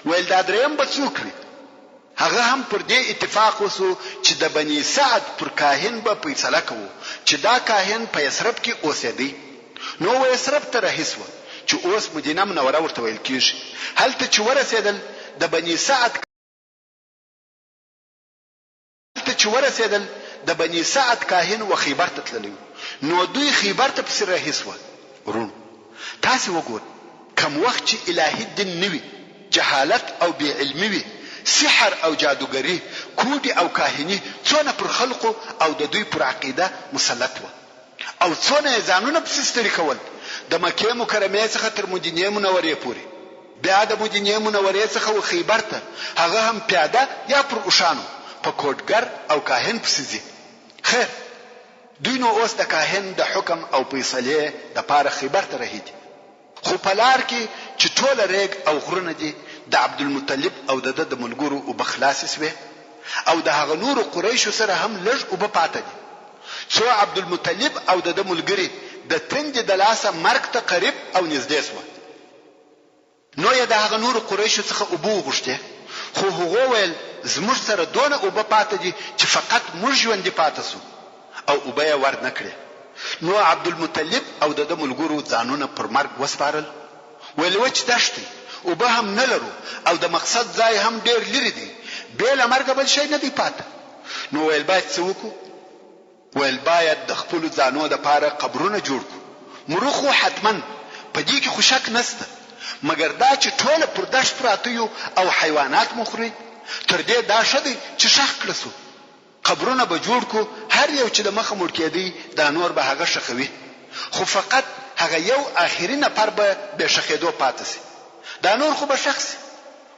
ویل دا دریم به څوک وي؟ هغه هم پر دې اتفاق وسو چې د بني سعد پر کاهن به فیصله کوو چې دا کاهن په یثرب کې اوسېدی. نو و یثرب ته رهي سو چې اوس مدینه منوره ورته ویل کیږي. هلته چې ورسېدل د بني سعد کاهن و خیبر ته تللی. نو دوی خیبر ته پسې رهي سو. ورونو تاسو وګورئ کوم وخت چې الهي دین نوي، جهالت او بې علمي وي، سحر او جادوګری، کودي او کاهنی څونه پر خلقو او د دوی پر عقیده مسلط و او څونه ځانونه په سستري کول. د مکه مکرمه څخه تر مدینه منورې پورې، بیا د مدینه منورې څخه و خیبر ته هغه هم پیاده یا پر اوشانو په کوټګر او کاهن پسې. خیر دوی نو اوس د کاهن د حکم او فیصله د پاره خیبر ته رهیدي. خو په لار کې چې ټوله ریګ او غرونه دي د عبدالمطلب او د ملګرو او بخلاص سوه او د هغه نور قریش سره هم لږ او په پاته دي. څو عبدالمطلب او د ملګری د تند د لاسه مرګ ته قریب او نږدې سو. نو یې د هغه نور قریش څخه ابو غشته، خو هغه ویل زموږ سره دونه او په پاته دي چې فقط موږ ژوند پاتې سو او ابه ور نکړي. نو عبدالمطلب او د ملګرو ځانونه پر مرګ وسپارل. ویل وچ دشتي او به هم نه لرو او د مقصد ځای هم ډیر لري دي، بل مرګ بل شي نه دی پاتې. نو ویل باید څه وکړو؟ ویل باید د خپل ځانو د پاره قبرونه جوړ کړو. مروخو حتمن په دې کې خوشک نسته، مګر دا چې ټول پر دشت پراته یو او حیوانات مخوري تر دې دا شدي چې شخ کړسو. قبرونه به جوړ کو، هر یو چې د مخ مړ کېدی دا نور به هغه شخوي، خو فقط هغه یو اخیری نفر به شخېدو پاتې سي، دا نور خو به شخص.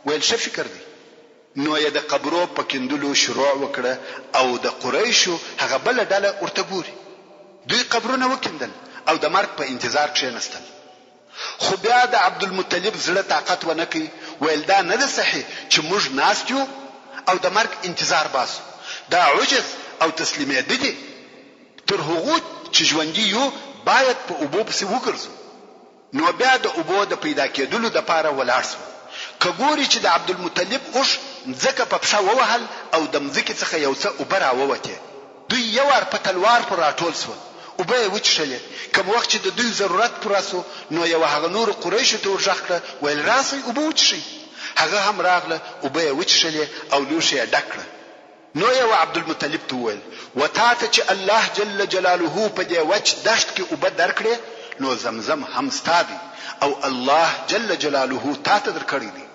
ویل څه فکر دی؟ نو یې د قبرو په کندلو شروع وکړه او د قریشو هغه بل ډله ورته ګوري. دوی قبرونه وکندل او د مرګ په انتظار کښېنستل. خو بیا د عبدالمطلب زړه طاقت ونه کړ. ویل دا نه ده صحیح چې موږ ناست یو او د مرګ انتظار باسو، دا عجز او تسلیمیت دي. تر هغه چې ژوندۍ یو باید په اوبو پسې وګرځو. نو بیا د اوبو د پیدا کېدلو د پاره ولاړ شو. کګوري چې د عبدالمطلب اوش ځکه په پښه ووهل او د مځکې څخه یو څه اوبه راووته. دوی یو ور په تلوار پر راټول شو، اوبه یې وچښلې. کوم وخت چې د دوی ضرورت پراسو نو یو هغه نور قریش ته ورغ کړ، ویل راسي اوبه وچشي. هغه هم راغله، اوبه یې وچښلې او لوښي یې ډک کړ. نو یو عبدالمطلب ته ویل وتاته چې الله جل جلاله په دې وچ دشت کې اوبه درکړي نو زمزم هم ستادي او الله جل جلاله تاته درکړي دي.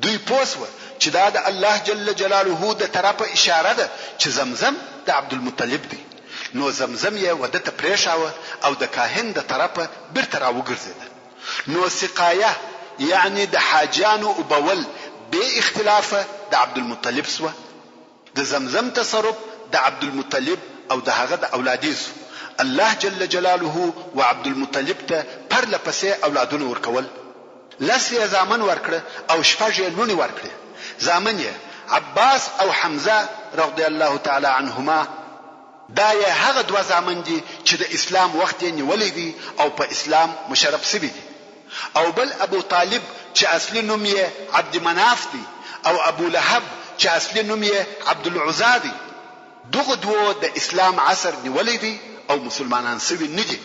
دوی پوسوه چې دا د الله جل جلاله د طرفه اشاره ده چې زمزم د عبدالمطلب دی. نو زمزم یې وده ته پریښاوه او د کاهن د طرفه بیرته راوګرځید. نو سقایه یعنی د حاجانو او بول به اختلافه د عبدالمطلب سوه. د زمزم تصرف د عبدالمطلب او د هغه د اولادیسو. الله جل جلاله و عبدالمطلب ته پر لپسې اولادونه ورکول. لس یې زامن ورکړه او شپږ یې لونی ورکړه. زامن یې عباس او حمزه رضی الله تعالی عنهما. دا یې هغه دوه زامن دي چې د اسلام وخت یې نیولې دي او په اسلام مشرف شوي دي. او بل ابو طالب چې اصلي نوم یې عبد مناف دی او ابو لهب چې اصلي نوم یې عبد العزى دی. دغه دوه د اسلام عصر نیولې دي او مسلمانان سوي نه دي.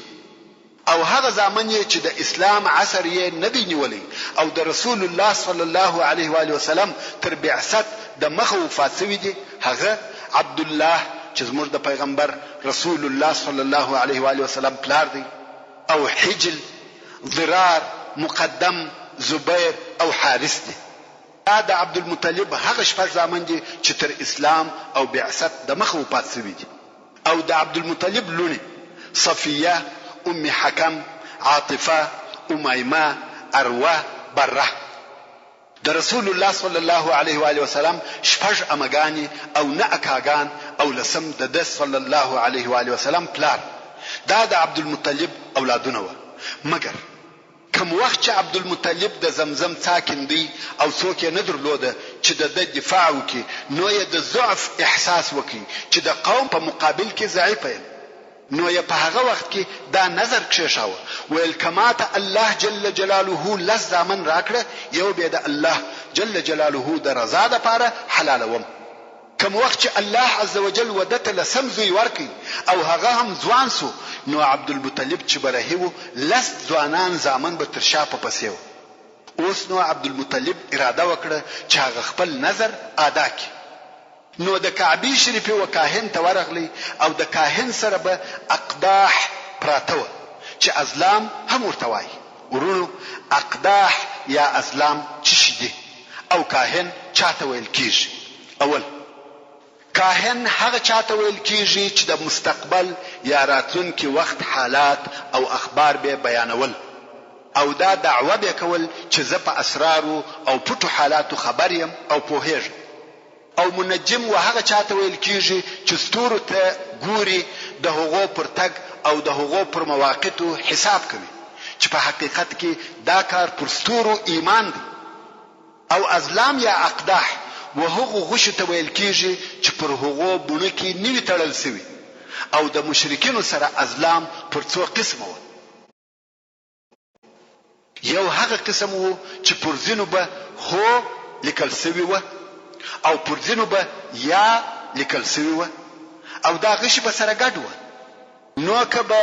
او هغه زامن چې د اسلام عصر یې نه دی نیولې او د رسول الله صلی الله علیه و آله وسلم تر بعثت د مخه وفات شوی دي. هغه عبد الله چې زموږ د پیغمبر رسول الله صلی الله علیه و آله وسلم پلار دی، او حجل، ضرار، مقدم، زبیر او حارث دي. دا د عبدالمطلب هغه شپږ زامن دي چې تر اسلام او بعثت د مخه وفات شوی دي. او د عبدالمطلب لونی صفیه، ام حکم، عاطفه، امیمه، اروه، بره. د رسول الله صلی الله علیه و آله وسلم شپږ امګانی او نه اکاګان او لسم د صلی الله علیه و آله وسلم پلار. دا د عبدالمطلب اولادونه و. مگر کوم وخت چې عبدالمطلب د زمزم ساکن دی او څوک یې نه درلوده چې د دفاع وکړي، نو یې د ضعف احساس وکړي چې د قوم په مقابل کې ضعیف یم. نو یې په هغه وخت کې دا نظر کښېښاوه ویل کماته الله جل جلاله لس زامن راکړه یو به د الله جل جلاله د رضا دپاره حلالوم کوم وخت چې الله عز وجل ودته لسم زوی ورکړي او هغه هم ځوان سو نو عبدالمطلب چې برهي و لس ځوانان زامن به تر شا په پسې و اوس نو عبدالمطلب اراده وکړه چې هغه خپل نظر ادا کړي نو د کعبې شریفې و کاهن ته ورغلی او د کاهن سره به اقداح پراته وه چې ازلام هم ورته وایي ورونو اقداح یا ازلام څه شي دي او کاهن چاته ویل کیږي اول کاهن هغه چاته ویل کیږي چې د مستقبل یا راتلونکي وخت حالات او اخبار به بیانول او دا دعوه به کول چې زه په اسرارو او پټو حالاتو خبر یم او پوهیږم او منجم و هغه چاته ویل کیږي چې ستورو ته ګوري د هغو پر تګ او د هغو پر مواقعو حساب کوي چې په حقیقت کې دا کار پر ستورو ایمان دی او ازلام یا اقداح و هغو غشو ته ویل کیږي چې پر هغو بونه کې نوی تړل سوي او د مشرکینو سره ازلام پر څو قسمه و یو هغه قسم و چې پر ځینو به هو لیکل سوي و او پر ځینو به یا لیکل سوي و او دا غش به سره ګډ و نو که به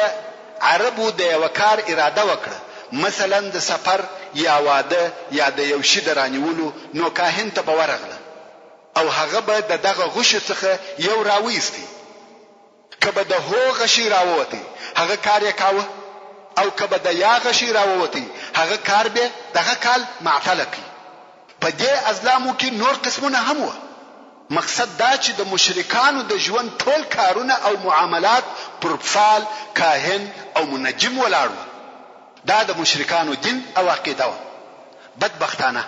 عربو د یو کار اراده وکړه مثلا د سفر یا واده یا د یو شي درانیولو نو کاهن ته به ورغله او هغه به د دغه غش څخه یو راويستي کبه د هو غشي راووتی هغه کار یې کاوه او کبه د یا غشي راووتی هغه کار به دغه کال معطل کی په دې ازلامو کې نور قسمونه هم و مقصد دا چې د مشرکانو د ژوند ټول کارونه او معاملات پر فعال کاهن او منجم ولاړو دا د مشرکانو دین او عقیده و بدبختانه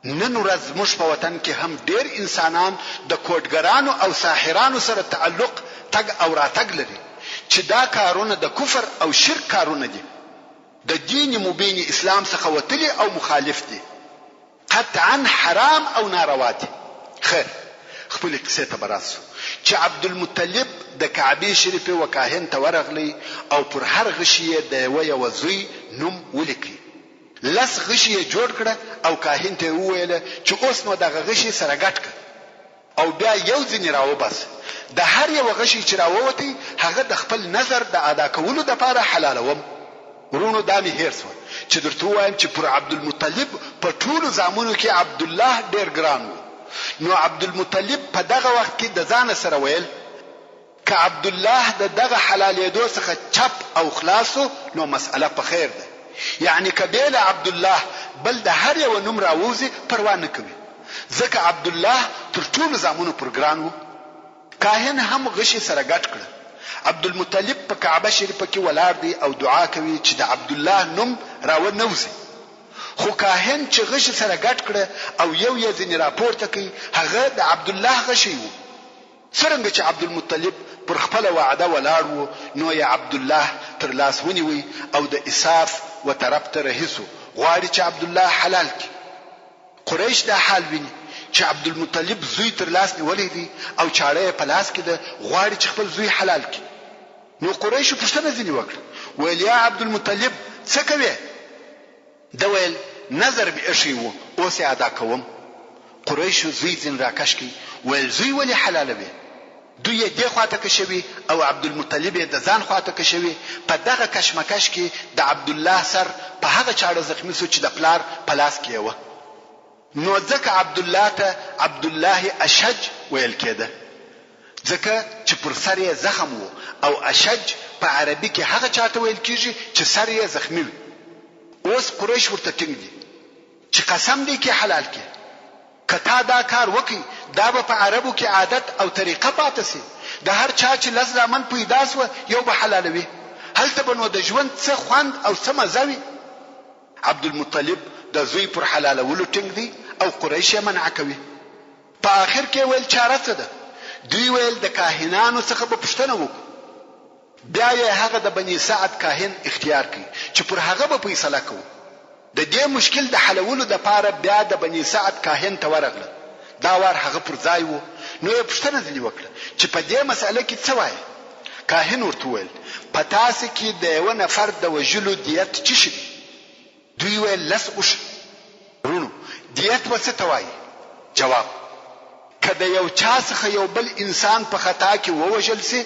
نن ورځ موږ په وطن کې هم ډېر انسانان د کوډګرانو او ساحرانو سره تعلق تګ او راتګ لري چې دا کارونه د کفر او شرک کارونه دي د دین مبین اسلام څخه وتلي او مخالف دي قطعا حرام او ناروا دي خیر خپل قصه ته براسو چې عبدالمطلب د کعبه شریفه وکاهن ته ورغلی او پر هر غشیه د یو زوی نوم ولیکي لس غشیه جوړ کړه او کاهن ته وویل چې اوس نو دغه غشي سره ګټ کړه او بیا یو ځین راوبس د هر یو غشي چې راووتی هغه د خپل نظر د ادا کولو لپاره حلالوم ورونو دا می هرڅ چې درته وایم چې پر عبدالمطلب په ټولو زامنو کې عبد الله ډیر ګران و نو عبدالمطلب په دغه وخت کې د ځان سره ویل ک عبد الله دغه حلالېدو څخه چپ او خلاصو نو مسأله په خیر ده یعنی کبیل عبد الله بل د هر یو نوم راوځي پروا نه کوي ځکه عبد الله تر ټولو زامنو پر ګران و کاهن هم غشي سره ګټ کړ عبدالمطلب په کعبه شریفه کې ولاړ دی او دعا کوي چې د عبد الله نوم راو نوځي خو کاهن چې غشي سره ګټ کړ او یو یې ځین راپورته کوي هغه د عبد الله غشي و څنګه چې عبدالمطلب پر خپل وعده ولاړ و نو یا عبد الله تر لاس ونیوي او د اساف و طرف ته رهیسو غواړي چې عبد الله حلال کړي قریش دا حال ویني چې عبدالمطلب زوی تر لاس نیولې دي او چاړه په لاس کې ده غواړي چې خپل زوی حلال کړي نو قریش پوښتنه ځنی وکړه ویل یا عبدالمطلب څه کوي دا ویل نظر به شي وو اوس ادا کوم قریش زوی ځین راکش کی ویل زوی ولی حلال به دوی دې خواته کشوي او عبدالمطلب د ځان خواته کشوي په دغه کشمکش کې د عبد الله سر په هغه چاړه زخمی سو چې د پلار په لاس کې و نو ځکه عبد الله ته عبد الله اشج ویل کېده ځکه چې پر سر یې زخم وو او اشج په عربي کې هغه چاته ویل کېږي چې سر یې زخمی وي اوس قریش ورته ټینګ دي چې قسم دې کې حلال کې کتا دا کار وکي دا به په عربو کې عادت او طریقه پاتې سي د هر چا چې لز زمن پیدا سو یو به حلالوي هلته بنو د ژوند څه خوند او څه مزوي عبدالمطلب د زوی پر حلالولو ټینګ دي او قریش یې منع کوي په اخر کې ویل چاره څه ده دوی ویل د کاهنانو څخه به پوښتنه وکړو بیا یې هغه د بني سعد کاهن اختیار کړي چې پر هغه به فیصله کوي د دې مشکل د حلولو د پاره بیا د بني سعد کاهن ته ورغله دا وار هغه پر ځای وو نو یې پوښتنه ځنی وکړه چې په دې مسأله کې څه وایي کاهن ورته وویل په تاسو کې د یو نفر د وژلو دیت څه شي؟ دوی ویل 10 اوښ. ورونو دیت څه ته وایي؟ جواب: که د یو چا څخه یو بل انسان په خطا کې ووژل سي